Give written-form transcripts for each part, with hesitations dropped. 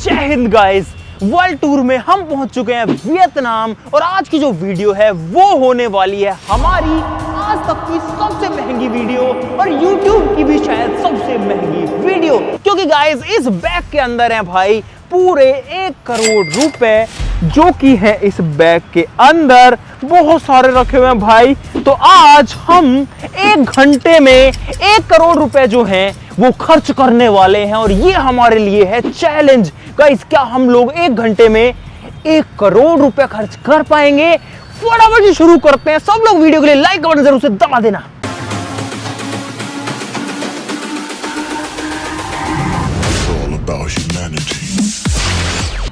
जय Hind guys. World tour में हम पहुंच चुके हैं वियतनाम और आज की जो वीडियो है वो होने वाली है हमारी आज तक की सबसे महंगी वीडियो और YouTube की भी शायद सबसे महंगी वीडियो, क्योंकि गाइस इस बैग के अंदर है भाई पूरे 1 करोड़ रुपए, जो कि है इस बैग के अंदर बहुत सारे रखे हुए हैं भाई। तो आज हम 1 घंटे में 1 करोड़ रुपए जो हैं वो खर्च करने वाले हैं और ये हमारे लिए है चैलेंज। गाइस क्या हम लोग 1 घंटे में 1 करोड़ रुपए खर्च कर पाएंगे? फटाफट से शुरू करते हैं। सब लोग वीडियो के लिए लाइक का बटन जरूर से दबा देना।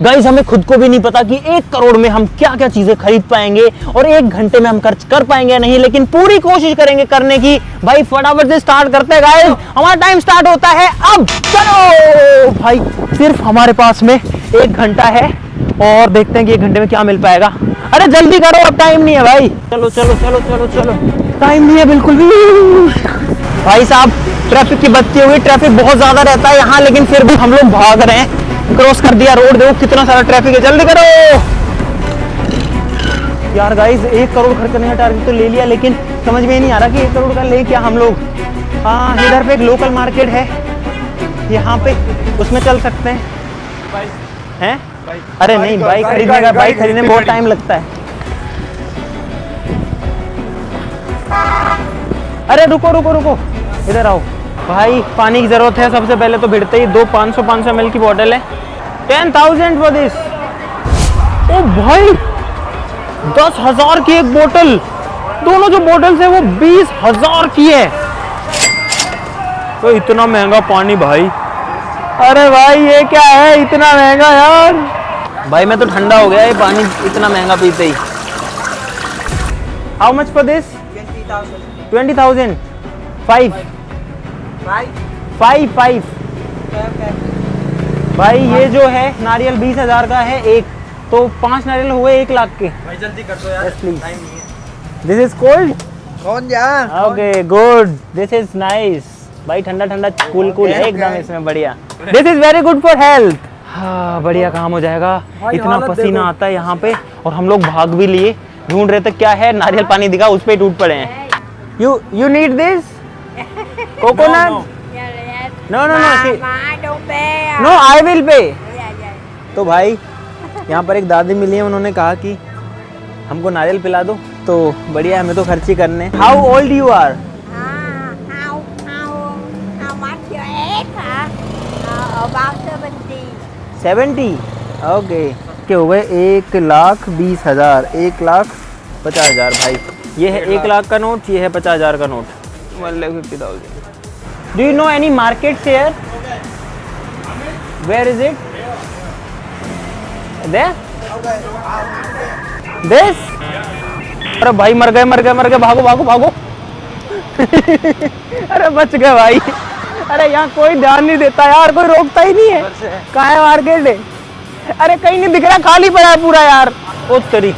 गाइस हमें खुद को भी नहीं पता कि 1 करोड़ में हम क्या क्या चीजें खरीद पाएंगे और 1 घंटे में हम खर्च कर पाएंगे या नहीं, लेकिन पूरी कोशिश करेंगे करने की। भाई फटाफट से स्टार्ट करते हैं गाइस, हमारा टाइम स्टार्ट होता है अब। चलो भाई सिर्फ हमारे पास में 1 घंटा है और देखते हैं कि 1 घंटे में क्या मिल पाएगा। अरे जल्दी करो, अब टाइम नहीं है भाई। चलो चलो चलो चलो चलो, टाइम नहीं है बिल्कुल भी। भाई साहब ट्रैफिक की बत्ती हुई, ट्रैफिक बहुत ज्यादा रहता है यहाँ, लेकिन फिर भी हम लोग भाग रहे हैं। क्रॉस कर दिया रोड, देखो कितना सारा ट्रैफिक है, जल्दी करो यार। गाइस 1 करोड़ खर्च करने का टारगेट तो ले लिया, लेकिन समझ में ही नहीं आ रहा कि 1 करोड़ का ले क्या हम लोग। हाँ इधर पे एक लोकल मार्केट है, यहाँ पे उसमें चल सकते हैं। अरे नहीं बाइक खरीदने का, बाइक खरीदने में बहुत टाइम लगता है। अरे रुको रुको रुको, इधर आओ भाई, पानी की जरूरत है। सबसे पहले तो भिड़ते ही 2 500 ml की बोतल है। 10,000 फॉर दिस। ओ भाई 10,000 की एक बोतल, दोनों जो बोतल है वो 20,000 की है। तो इतना महंगा पानी भाई, अरे भाई ये क्या है इतना महंगा यार। भाई मैं तो ठंडा हो गया ये पानी इतना महंगा पीते ही। How much for this? 20,000। 5 भाई ये जो है नारियल 20,000 का है एक, तो 5 नारियल हुए 1 लाख के। भाई जल्दी कर दो यार, प्लीज। This is cold. कौन यार? Okay good, this is nice. भाई ठंडा ठंडा कूल कूल है एकदम इसमें, बढ़िया। This is very good for health. हाँ बढ़िया काम हो जाएगा। इतना पसीना आता है यहाँ पे और हम लोग भाग भी लिए, ढूंढ रहे थे क्या है, नारियल पानी दिखा उस पे टूट पड़े हैं। You need this coconut? No no no no, I will pay. तो भाई यहाँ पर एक दादी मिली है, उन्होंने कहा कि हमको नारियल पिला दो, तो बढ़िया हमें तो खर्ची करने। How old you are? 70। Okay के हो गए 1,20,000, 1,50,000 भाई। ये है 1 लाख का नोट, ये है 50,000 का note. 1,50,000। Do you know any markets here? Where is it? There? This? अरे भाई मर गए, भागो भागो भागो। अरे बच गए भाई। अरे यहाँ कोई ध्यान नहीं देता यार, कोई रोकता ही नहीं है। कहाँ है मार्केट है? अरे कहीं नहीं दिख रहा, खाली पड़ा है पूरा यार। ओ तेरी,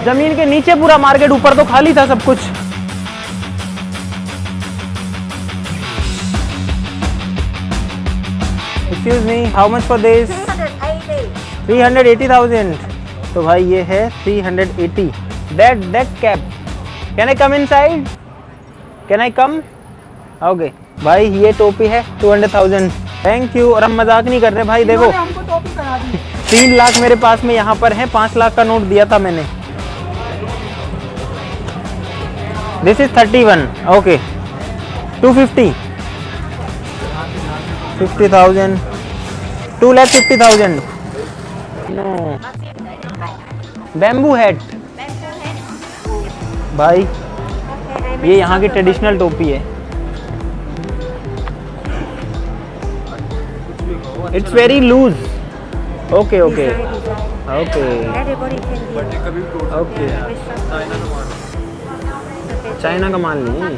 जमीन के नीचे पूरा मार्केट, ऊपर तो खाली था सब कुछ। Excuse me, how much for this? 380,000। तो भाई ये है 380। That cap. Can I come inside? Can I come? Okay. भाई ये टोपी है 200,000। Thank you. और हम मजाक नहीं कर रहे भाई, देखो 3 लाख मेरे पास में यहाँ पर है, 5 लाख का नोट दिया था मैंने। This is 31। Okay. 250। 50,000। 2,50,000। No। Bamboo hat. भाई ये यहाँ की ट्रेडिशनल टोपी है। It's very loose। Okay okay okay okay। China का माल नहीं।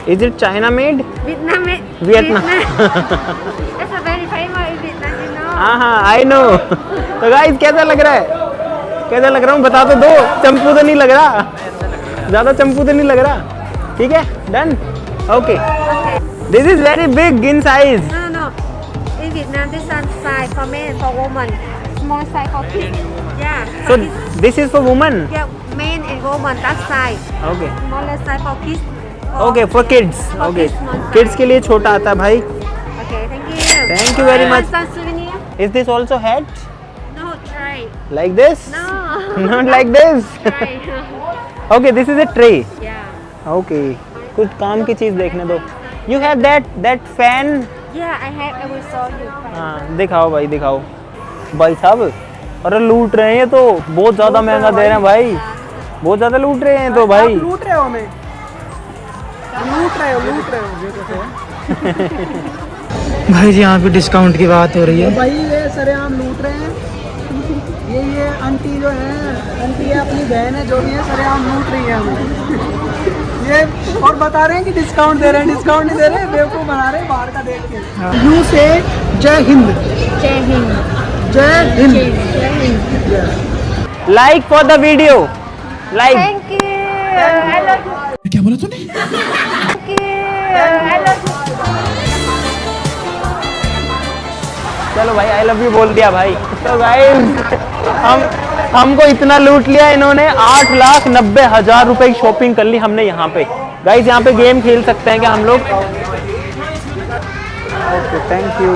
Is it China made? Vietnam। It's a very famous in Vietnam, you know. हाँ I know। तो गाइस कैसा लग रहा है? कैसा लग रहा हूँ बता तो दो। चंपू तो नहीं लग रहा, ज्यादा चंपू तो नहीं लग रहा। ठीक है done. Okay. This is very big in size. No, no. in Vietnam, this one size for men, for woman. Small size for kids. Yeah. So For kids. this is for women. Yeah, men and woman, that size. Okay. Smaller size for kids. Okay, for kids. For Okay. kids, small size. Kids के लिए छोटा आता है भाई. Okay, thank you. Thank you very much. Some souvenir? Is this also hat? No, try. Like this? No. Not like this. Try. Okay, this is a tray. Yeah. Okay. कुछ काम की चीज देखने दो. You have that fan? Yeah, I have. I will show you. हाँ, दिखाओ भाई दिखाओ. भाई साहब, अरे लूट रहे हैं ये तो. बहुत ज़्यादा महंगा दे रहे हैं भाई. बहुत ज़्यादा लूट रहे हैं तो भाई. लूट रहे हो हमें. लूट रहे हो. भाई जी यहाँ पे डिस्काउंट की बात हो रही है. भाई ये सरेआम लूट रहे हैं. ये आंटी जो है, आंटी ये अपनी बहन है, जो भी है सरेआम लूट रही है हमें. ये और बता रहे हैं कि डिस्काउंट दे रहे हैं. डिस्काउंट नहीं दे रहे, बेवकूफ़ बना रहे हैं बाहर का देख के. यू से जय हिंद. Jai Hind. जय Hind. Jai Hind. Like for the video. Like. Thank you. I love you. क्या बोला तूने? Thank you. I love you. चलो भाई आई लव यू बोल दिया भाई. तो गाइस हमको इतना लूट लिया इन्होंने. 8,90,000 रुपए की शॉपिंग कर ली हमने यहाँ पे. गाइस यहाँ पे गेम खेल सकते हैं क्या हम लोग? Okay thank you.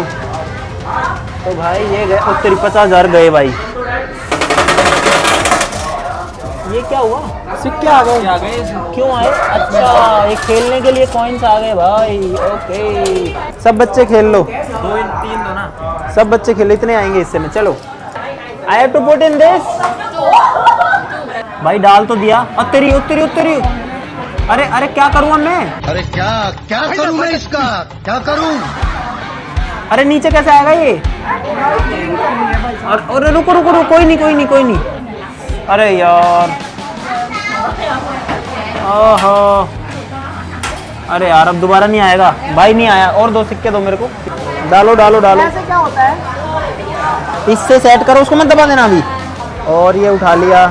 तो भाई ये गए उत्तरी 50,000 गए भाई. ये क्या हुआ? सिक्के आ गए. क्यों आए? अच्छा ये खेलने के लिए कॉइन्स आ गए भाई. ओके सब बच्चे खेल लो. 2-3 दो ना. सब बच्चे खेलो, इतने आएंगे इससे में. चलो I have to put in this. भाई डाल तो दिया. उत्तरी उत्तरी उत्तरी. अरे अरे क्या करूँ मैं? अरे क्या क्या करूं मैं इसका? क्या करूं? अरे नीचे कैसे आएगा ये? और रुको रुको रुको. कोई नहीं कोई नहीं कोई नहीं. अरे यार ओहो. अरे यार अब दोबारा नहीं आएगा भाई. नहीं आया. और 2 सिक्के दो मेरे को. डालो डालो डालो. ऐसे क्या होता है? इससे सेट करो. उसको मत दबा देना अभी. और ये उठा लिया.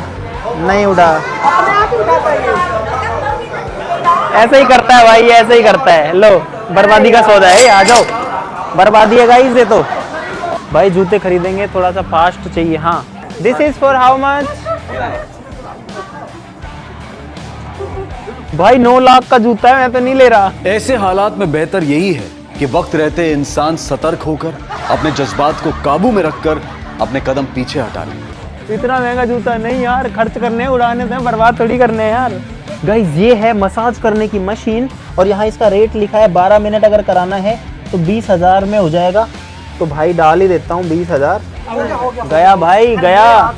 नहीं उठा. अपने आप ही उठाता है ये. ऐसे ही करता है भाई. ऐसे ही करता है. लो बर्बादी का सौदा है. आ जाओ. बर्बादी है गाइस ये तो. भाई जूते खरीदेंगे. थोड़ा सा फास्ट चाहिए. हाँ this is for how much? भाई 9 लाख का जूता है. मैं तो नहीं ले रहा. ऐसे हालात में बेहतर यही है कि वक्त रहते इंसान सतर्क होकर अपने जज्बात को काबू में रखकर अपने कदम पीछे हटा ले. इतना महंगा जूता नहीं यार. खर्च करने उड़ाने से बर्बाद थोड़ी करने हैं यार. गाइस ये है मसाज करने की मशीन. और यहाँ इसका रेट लिखा है 12 मिनट अगर कराना है तो 20,000 में हो जाएगा. तो भाई डाल ही देता हूँ 20,000. गया भाई गया.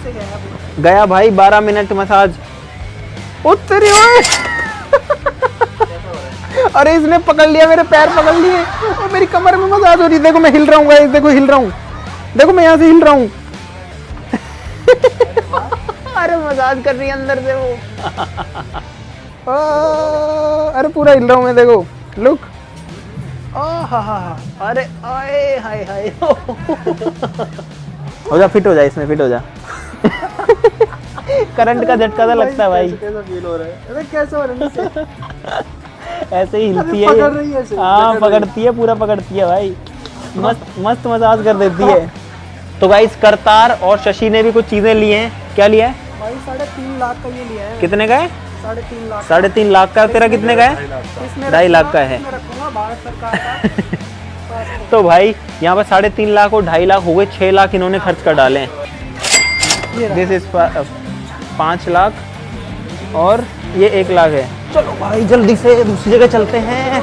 गया भाई 12 मिनट मसाज. उत्तरी हुए. अरे इसने पकड़ लिया. मेरे पैर पकड़ लिए और मेरी कमर में मसाज हो रही. देखो मैं हिल रहा हूँ गाइस. देखो हिल रहा हूँ. देखो मैं यहाँ से हिल रहा हूँ. अरे मसाज कर रही है अंदर से वो. अरे पूरा हिल रहा हूँ मैं. देखो लुक. अरे आए हाय हाय. हो जा फिट हो जा. इसमें फिट हो जा. करंट का झटका तो लगता है भाई. कैसा फील हो रहा है? अरे कैसे हो रहा है? ऐसे ही हिलती है. पकड़ रही है ऐसे. हाँ पकड़ती है. पूरा पकड़ती है भाई. मस्त मस्त मसाज कर देती है. तो गाइस करतार और शशि ने भी कुछ चीजें ली हैं. क्या लिया है? भाई 3.5 लाख का ये लिया है. कितने का है? 3.5 लाख. 3.5 लाख का. तेरा कितने का है? 2.5 लाख का है. मैं रखूंगा भारत सरकार का. तो भाई यहाँ पर 3.5 लाख और 2.5 लाख हो गए. 6 लाख इन्होंने खर्च कर डाले हैं. दिस इज 5 लाख और ये 1 लाख है. चलो भाई जल्दी से दूसरी जगह चलते हैं.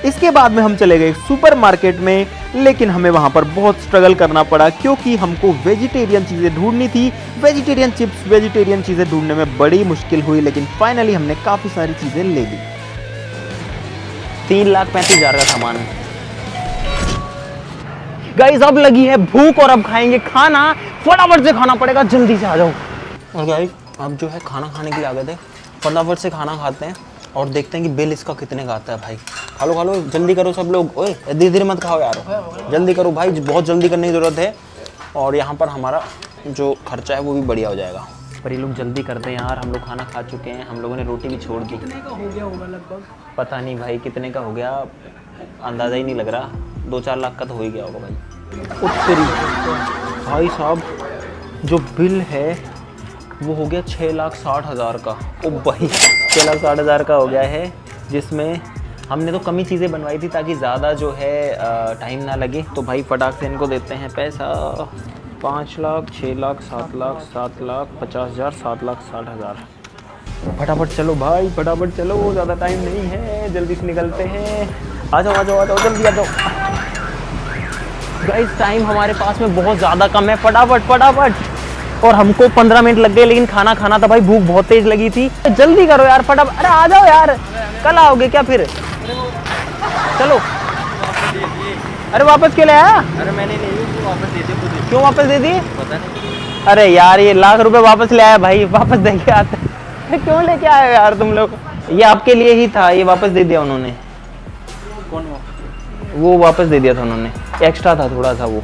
इसके बाद में हम चले गए सुपरमार्केट में. लेकिन हमें वहाँ पर बहुत स्ट्रगल करना पड़ा क्योंकि हमको वेजिटेरियन चीज़ें ढूंढनी थी. वेजिटेरियन चिप्स वेजिटेरियन चीज़ें ढूंढने में बड़ी मुश्किल हुई. लेकिन फाइनली हमने काफ़ी सारी चीज़ें ले ली. 3,35,000 का सामान. गाइस अब लगी है भूख और अब खाएंगे खाना. फटाफट से खाना पड़ेगा. जल्दी से आ जाओ. और गाइस अब जो है खाना खाने की आदत है. फटाफट से खाना खाते हैं और देखते हैं कि बिल इसका कितने का आता है. भाई खा लो जल्दी करो सब लोग. ओए धीरे धीरे मत खाओ यार. जल्दी करो भाई. बहुत जल्दी करने की ज़रूरत है. और यहाँ पर हमारा जो खर्चा है वो भी बढ़िया हो जाएगा. पर ये लोग जल्दी करते हैं यार. हम लोग खाना खा चुके हैं. हम लोगों ने रोटी भी छोड़ दी. कितने का हो गया होगा लगभग? पता नहीं भाई कितने का हो गया. अंदाज़ा ही नहीं लग रहा, 2-4 लाख का तो हो ही गया होगा भाई। उत्तरी भाई साहब जो बिल है वो हो गया 6,60,000 का। ओ भाई 6,60,000 का हो गया है, जिसमें हमने तो कम ही चीज़ें बनवाई थी ताकि ज़्यादा जो है टाइम ना लगे। तो भाई फटाक से इनको देते हैं पैसा। 5 लाख, 6 लाख, 7 लाख, 7 लाख 50,000, 7 लाख 60,000। फटाफट चलो भाई, फटाफट चलो, ज़्यादा टाइम नहीं है, जल्दी से निकलते हैं। आ जाओ आ जाओ आ जाओ, जल्दी आ जाओ गाइस, टाइम हमारे पास में बहुत ज़्यादा कम है, फटाफट फटाफट। और हमको 15 मिनट लग गए, लेकिन खाना खाना था भाई, भूख बहुत तेज लगी थी। जल्दी करो यार फटाफट, अरे आ जाओ यार, कल आओगे क्या फिर? चलो। अरे वापस क्यों ले आया? अरे मैंने नहीं, वापस दे दिए। क्यों वापस दे दिए? पता नहीं। अरे यार ये लाख रुपए वापस ले आया भाई, वापस दे के आते। क्यों लेके आए यार तुम लोग? ये आपके लिए ही था, ये वापस दे दिया उन्होंने। कौन वो वापस दे दिया था उन्होंने, एक्स्ट्रा था थोड़ा सा, वो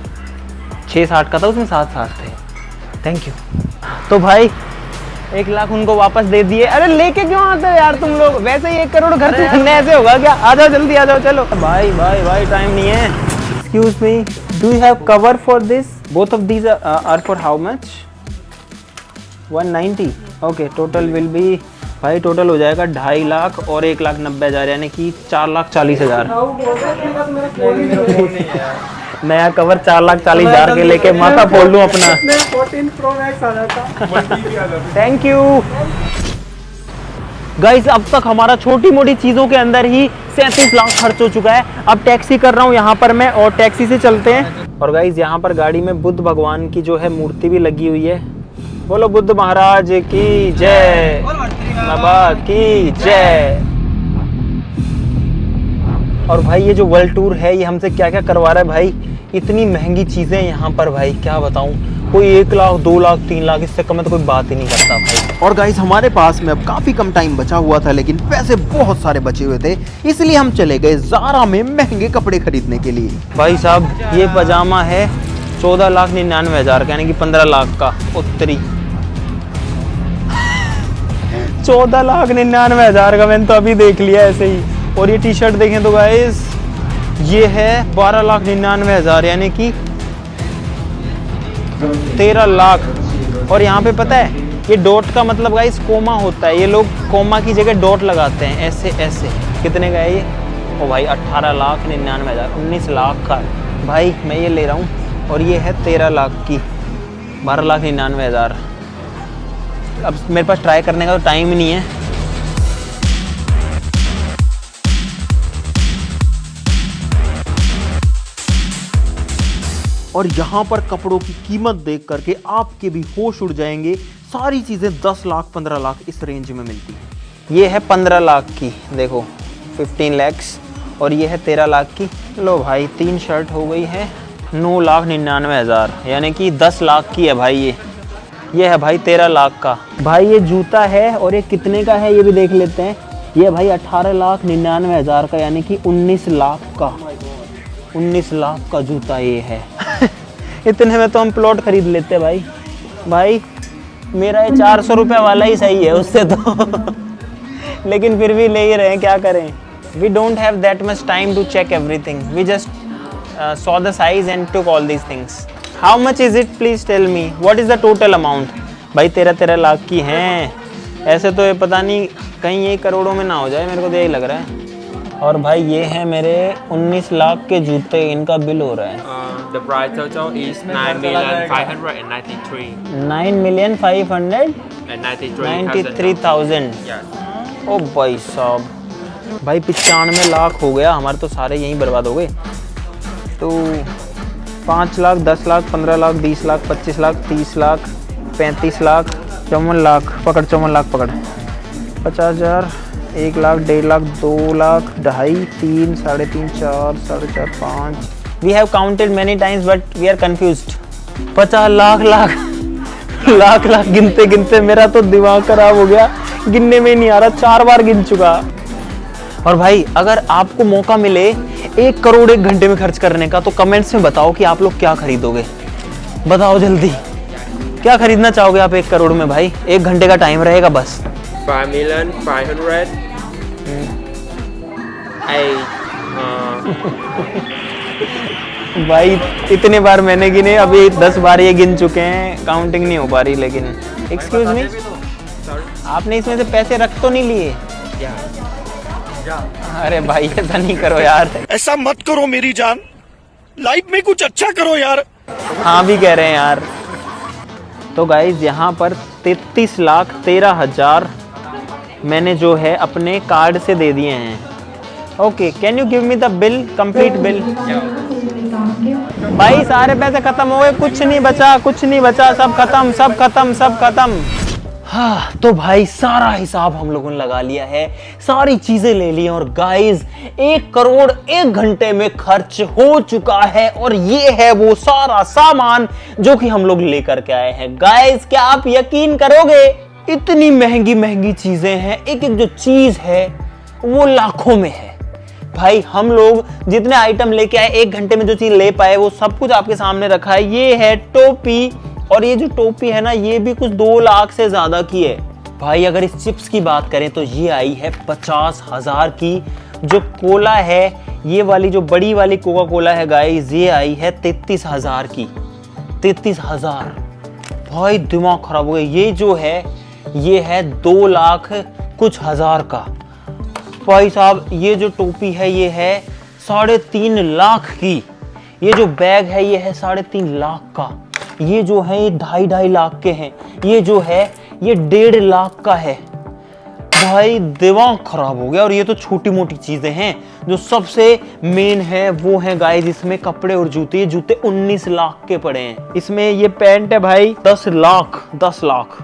6,60 का था, उसमें 7 थे। Thank you. तो भाई 1 लाख उनको वापस दे दिए। अरे लेके क्यों आते हो यार तुम लोग? वैसे ही 1 करोड़ घर से करने ऐसे होगा क्या? आ जाओ जल्दी आ जाओ, चलो भाई भाई भाई, टाइम नहीं है। Excuse me, do you have cover for this? Both of these are for how much? 190। Okay, total will be, भाई टोटल हो जाएगा 2.5 लाख और 1,90,000, यानी कि 4,40,000। नया कवर 4,40,000 के लेके माथा फोड़ लूं अपना। 14 Pro Max आ जाता। Thank you guys. अब तक हमारा छोटी मोटी चीजों के अंदर ही 37 लाख खर्च हो चुका है। अब टैक्सी कर रहा हूँ यहाँ पर मैं, और टैक्सी से चलते हैं। और गाइस यहाँ पर गाड़ी में बुद्ध भगवान की जो है मूर्ति भी लगी हुई है। बोलो बुद्ध महाराज की जय, बाबा की जय। और भाई ये जो वर्ल्ड टूर है ये हमसे क्या क्या करवा रहा है भाई, इतनी महंगी चीज़ें यहाँ पर भाई, क्या बताऊँ। कोई 1 लाख, 2 लाख, 3 लाख, इससे कम तो कोई बात ही नहीं करता भाई। और गाइस हमारे पास में अब काफी कम टाइम बचा हुआ था, लेकिन पैसे बहुत सारे बचे हुए थे, इसलिए हम चले गए ज़ारा में महंगे कपड़े खरीदने के लिए। भाई साहब ये पजामा है 14,99,000 का, यानी कि 15 लाख का। उत्तरी 14,99,000 का, मैंने तो अभी देख लिया ऐसे ही। और ये टी शर्ट देखें तो गाइस ये है 12,99,000, यानी कि 13 लाख। और यहाँ पे पता है ये डॉट का मतलब गाइस कोमा होता है, ये लोग कोमा की जगह डॉट लगाते हैं ऐसे ऐसे। कितने का है ये? ओ भाई 18,99,000, 19 लाख का भाई मैं ये ले रहा हूँ। और ये है 13 लाख की, 12,99,000। अब मेरे पास ट्राई करने का तो टाइम ही नहीं है। और यहाँ पर कपड़ों की कीमत देख करके आपके भी होश उड़ जाएंगे। सारी चीजें 10 लाख 15 लाख इस रेंज में मिलती हैं। ये है 15 लाख की, देखो 15 लैक्स। और ये है 13 लाख की। लो भाई 3 शर्ट हो गई है 9,99,000, यानी कि 10 लाख की है भाई। ये है भाई 13 लाख का। भाई ये जूता है, और ये कितने का है ये भी देख लेते हैं। ये भाई 18,99,000 का, यानी कि 19 लाख का। 19 लाख का जूता ये है। इतने में तो हम प्लॉट खरीद लेते भाई। भाई मेरा ये 400 रुपये वाला ही सही है उससे तो। लेकिन फिर भी ले ही रहे हैं, क्या करें। We don't have that much time to check everything, we just saw the size and took all these things. How much is it? Please tell me. What is the total amount? भाई 13 लाख की हैं। ऐसे तो ये पता नहीं कहीं 1 करोड़ों में ना हो जाए, मेरे को तो यही लग रहा है। और भाई ये है मेरे 19 लाख के जूते, इनका बिल हो रहा है। The price total is 9,593,000. 9,593,000. Yes. ओ भाई साहब, भाई 95 लाख हो गया हमारे तो, सारे यहीं बर्बाद हो गए। तो 5 लाख, 10 लाख, 15 लाख, 20 लाख, 25 लाख, 30 लाख, 35 लाख, 54 लाख पकड़, 54 लाख पकड़, 50,000, 1 lakh, 1.5 lakh, 2 lakh, 2.5, 3, 3.5, 4, 4.5, 5। We have counted many times but we are confused. 50 lakh lakh lakh गिनते गिनते मेरा तो दिमाग खराब हो गया, गिनने में नहीं आ रहा, 4 बार गिन चुका। और भाई अगर आपको मौका मिले 1 करोड़ 1 घंटे में खर्च करने का, तो कमेंट्स में बताओ कि आप लोग क्या खरीदोगे। बताओ जल्दी, क्या खरीदना चाहोगे आप 1 करोड़ में भाई? 1 घंटे का टाइम रहेगा बस। 5,500,000. भाई इतने बार मैंने गिने, अभी 10 बार ये गिन चुके हैं, काउंटिंग नहीं हो पा रही। लेकिन एक्सक्यूज मी, आपने इसमें से पैसे रख तो नहीं लिए? अरे भाई ऐसा नहीं करो यार, ऐसा मत करो मेरी जान, लाइफ में कुछ अच्छा करो यार। हाँ भी कह रहे हैं यार। तो गाइज यहाँ पर 33,13,000 मैंने जो है अपने कार्ड से दे दिए हैं। Okay, can you give me the bill, complete bill? भाई सारे पैसे खत्म हो गए, कुछ नहीं बचा, कुछ नहीं बचा, सब खत्म, सब खत्म, सब खत्म। हाँ तो भाई सारा हिसाब हम लोगों ने लगा लिया है, सारी चीजें ले ली और गाइज 1 करोड़ 1 घंटे में खर्च हो चुका है। और ये है वो सारा सामान जो कि हम लोग लेकर के आए हैं। गाइज क्या आप यकीन करोगे, इतनी महंगी महंगी चीजें हैं, एक एक जो चीज है वो लाखों में है। भाई हम लोग जितने आइटम लेके आए, 1 घंटे में जो चीज ले पाए वो सब कुछ आपके सामने रखा है। ये है टोपी, और ये जो टोपी है ना ये भी कुछ 2 लाख से ज्यादा की है। भाई अगर इस चिप्स की बात करें तो ये आई है 50,000 की। जो कोला है, ये वाली जो बड़ी वाली कोका कोला है गाइस, ये आई है 33,000 की। 33,000, भाई दिमाग खराब हो गया। ये जो है ये है 2 लाख कुछ हजार का। भाई साहब ये जो टोपी है ये है 3.5 लाख की। ये जो बैग है ये है 3.5 लाख का। ये जो है ये 2.5 लाख के हैं। ये जो है ये 1.5 लाख का है। भाई दिमाग खराब हो गया। और ये तो छोटी मोटी चीजें हैं, जो सबसे मेन है वो है गाइस इसमें कपड़े और जूते। ये जूते 19 लाख के पड़े हैं। इसमें ये पैंट है भाई 10 लाख।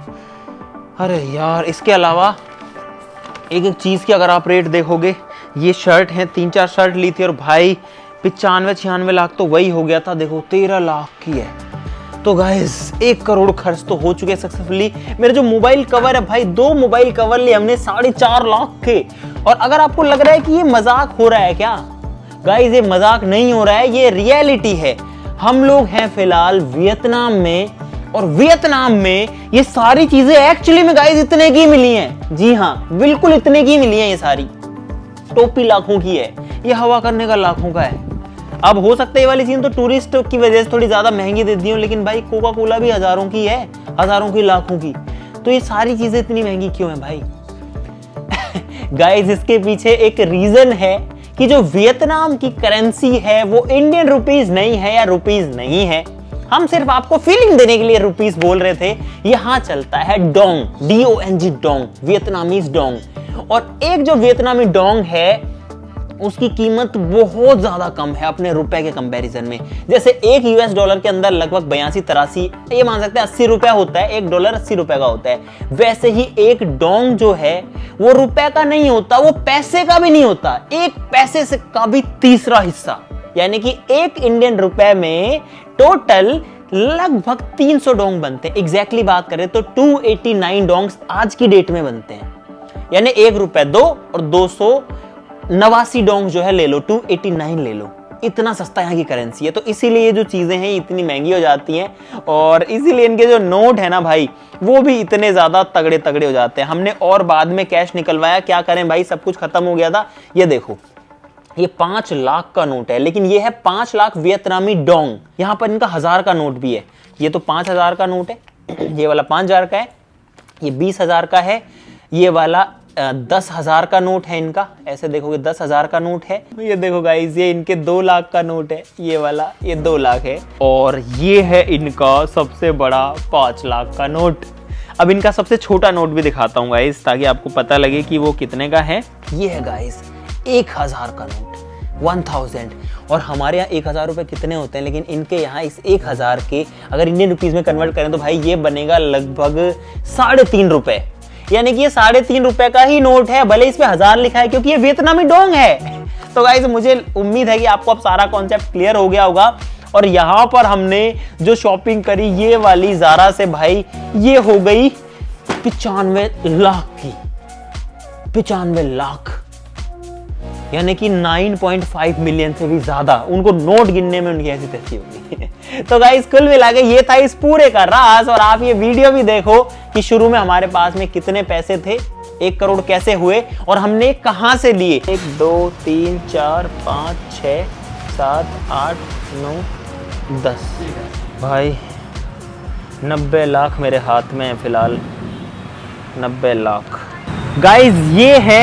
अरे यार इसके अलावा एक एक चीज की अगर आप रेट देखोगे, ये शर्ट है 3-4 शर्ट ली थी और भाई 95-96 लाख तो वही हो गया था। देखो 13 लाख की है। तो गाइस 1 करोड़ खर्च तो हो चुके सक्सेसफुली। मेरे जो मोबाइल कवर है भाई, 2 मोबाइल कवर लिए हमने 4.5 लाख के। और अगर आपको लग रहा है कि ये मजाक हो रहा है क्या, गाइस ये मजाक नहीं हो रहा है, ये रियलिटी है। हम लोग हैं फिलहाल वियतनाम में, और वियतनाम में ये सारी चीजें एक्चुअली में गाइस इतने की मिली हैं। जी हाँ बिल्कुल इतने की मिली हैं। ये सारी टोपी लाखों की है, ये हवा करने का लाखों का है। अब हो सकता है ये वाली चीज तो टूरिस्ट की वजह से थोड़ी ज्यादा महंगी दे दी हो, लेकिन भाई कोका कोला भी हजारों की है, हजारों की, लाखों की। तो ये सारी चीजें इतनी महंगी क्यों है भाई? गाइस इसके पीछे एक रीजन है कि जो वियतनाम की करेंसी है वो इंडियन रुपीस नहीं है या रुपीस नहीं है। हम सिर्फ आपको फीलिंग देने के लिए रुपीस बोल रहे थे। यहाँ चलता है Dong, DONG Dong, Vietnamese Dong. और एक जो वियतनामी डोंग है उसकी कीमत बहुत ज्यादा कम है अपने रुपए के कंपैरिजन में। जैसे एक US डॉलर के अंदर लगभग 82-83, ये मान सकते हैं 80 रुपए होता है। 1 डॉलर 80 रुपए का होता है। वैसे ही एक डोंग जो है वो रुपए का नहीं होता, वो पैसे का भी नहीं होता, 1 पैसे से का भी 3रा हिस्सा। यानी कि 1 इंडियन रुपए में टोटल लगभग 300 डोंग बनते हैं। एग्जैक्टली बात करें तो 289 डोंग्स आज की डेट में बनते हैं। यानी 1 रुपए 2 और 289 डोंग जो है ले लो, 289 ले लो। इतना सस्ता यहाँ की करेंसी है। तो इसीलिए जो चीजें हैं इतनी महंगी हो जाती हैं, और इसीलिए इनके जो नोट है ना भाई वो भी इतने ज्यादा तगड़े तगड़े हो जाते हैं। हमने और बाद में कैश निकलवाया, क्या करें भाई, सब कुछ खत्म हो गया था। ये देखो ये 5 लाख का नोट है, लेकिन ये है 5 लाख वियतनामी डोंग। यहाँ पर इनका 1000 का नोट भी है। ये तो 5000 का नोट है, ये वाला 5000 का है, ये 20,000 का है, ये वाला 10,000 का नोट है इनका। ऐसे देखोगे 10,000 का नोट है। ये देखो गाइस ये इनके 2 लाख का नोट है, ये वाला, ये 2 लाख है। और ये है इनका सबसे बड़ा 5 लाख का नोट। अब इनका सबसे छोटा नोट भी दिखाता हूँ गाइस, ताकि आपको पता लगे कि वो कितने का है। ये है गाइस 1000 का नोट, 1000। और हमारे यहाँ 1000 रुपए कितने होते हैं, लेकिन इनके यहाँ इस 1000 के अगर इंडियन रुपीज में कन्वर्ट करें तो भाई ये बनेगा लगभग 3.5 रुपए। यानी कि ये 3.5 रुपए का ही नोट है, भले इस पे 1000 लिखा है, क्योंकि ये वियतनामी डोंग है। तो गाइस मुझे उम्मीद है कि आपको अब सारा कॉन्सेप्ट क्लियर हो गया होगा। और यहाँ पर हमने जो शॉपिंग करी ये वाली ज़ारा से भाई, ये हो गई 95 लाख की। 95 लाख यानी कि 9.5 मिलियन से भी ज्यादा। उनको नोट गिनने में उनकी ऐसी तैसी होगी। तो गाइस कुल मिला के ये था इस पूरे का राज। और आप ये वीडियो भी देखो कि शुरू में हमारे पास में कितने पैसे थे 1 करोड़ कैसे हुए और हमने कहां से लिए। 1 2 3 4 5 6 7 8 9 10 भाई 90 लाख मेरे हाथ में है फिलहाल। 90 लाख गाइज, ये है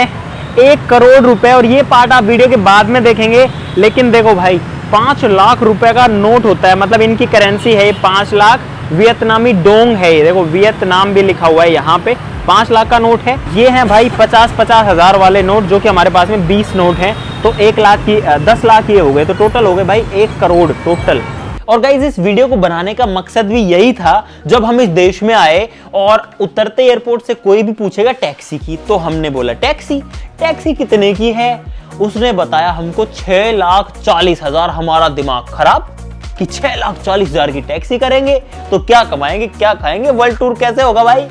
1 करोड़ रुपए और ये पार्ट आप वीडियो के बाद में देखेंगे। लेकिन देखो भाई 5 लाख रुपए का नोट होता है, मतलब इनकी करेंसी है ये 5 लाख वियतनामी डोंग है। ये देखो वियतनाम भी लिखा हुआ है यहाँ पे। 5 लाख का नोट है। ये है भाई 50-50 हजार वाले नोट जो कि हमारे पास में 20 नोट हैं। तो 1 लाख की 10 लाख ये हो गए, तो टोटल हो गए भाई 1 करोड़ टोटल। और गाइज इस वीडियो को बनाने का मकसद भी यही था, जब हम इस देश में आए और उतरते एयरपोर्ट से कोई भी पूछेगा टैक्सी की, तो हमने बोला टैक्सी कितने की है। उसने बताया हमको 6,40,000। हमारा दिमाग खराब कि 6,40,000 की टैक्सी करेंगे तो क्या कमाएंगे क्या खाएंगे, वर्ल्ड टूर कैसे होगा भाई।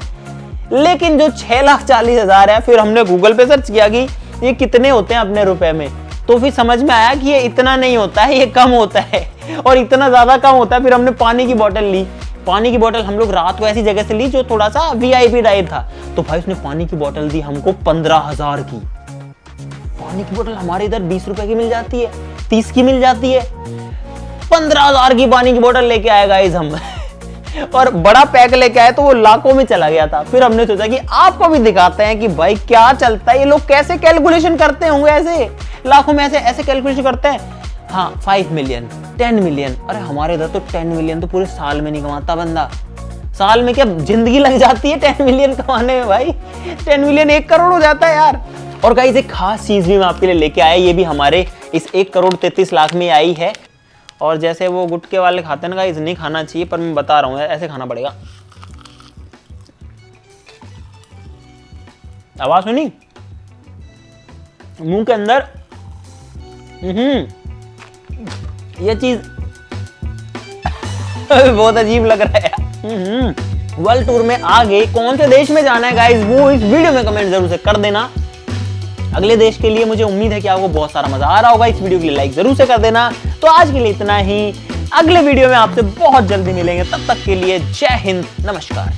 लेकिन जो 6,40,000 है, फिर हमने गूगल पे सर्च किया कि ये कितने होते हैं अपने रुपए में, तो फिर समझ में आया कि ये इतना नहीं होता है, ये कम होता है और इतना ज्यादा कम होता है। फिर हमने पानी की बोतल ली। पानी की बोतल हम लोग रात को ऐसी जगह से ली जो थोड़ा सा VIP टाइप था। तो भाई उसने पानी की बोतल दी हमको 15,000 की। पानी की बोतल हमारे इधर 20 रुपए की मिल जाती है, 30 की मिल जाती है। 15,000 की पानी की बोतल लेके आए गाइस हम और बड़ा पैक लेके आए तो वो लाखों में चला गया था। फिर हमने सोचा कि आपको भी दिखाते हैं कि भाई क्या चलता है, ये लोग कैसे कैलकुलेशन करते होंगे, ऐसे लाखों में ऐसे कैलकुलेशन करते हैं। हाँ 5 मिलियन 10 मिलियन, अरे हमारे इधर तो 10 मिलियन तो पूरे साल में नहीं कमाता बंदा। साल में क्या जिंदगी लग जाती है 10 मिलियन कमाने में भाई। 10 मिलियन 1 करोड़ हो जाता है यार। और गाइस एक खास चीज भी मैं आपके लिए लेके आया, ये भी हमारे इस 1 करोड़ 33 लाख में आई है। और जैसे वो गुटके वाले खाते हैं ना गाइस, नहीं खाना चाहिए, पर मैं बता रहा हूँ ऐसे खाना पड़ेगा। आवाज सुनी मुंह के अंदर। ये चीज बहुत अजीब लग रहा है। वर्ल्ड टूर में आगे कौन से देश में जाना है गाइस, वो इस वीडियो में कमेंट जरूर से कर देना। अगले देश के लिए मुझे उम्मीद है कि आपको बहुत सारा मजा आ रहा होगा। इस वीडियो के लिए लाइक जरूर से कर देना। तो आज के लिए इतना ही, अगले वीडियो में आपसे बहुत जल्दी मिलेंगे। तब तक के लिए जय हिंद, नमस्कार।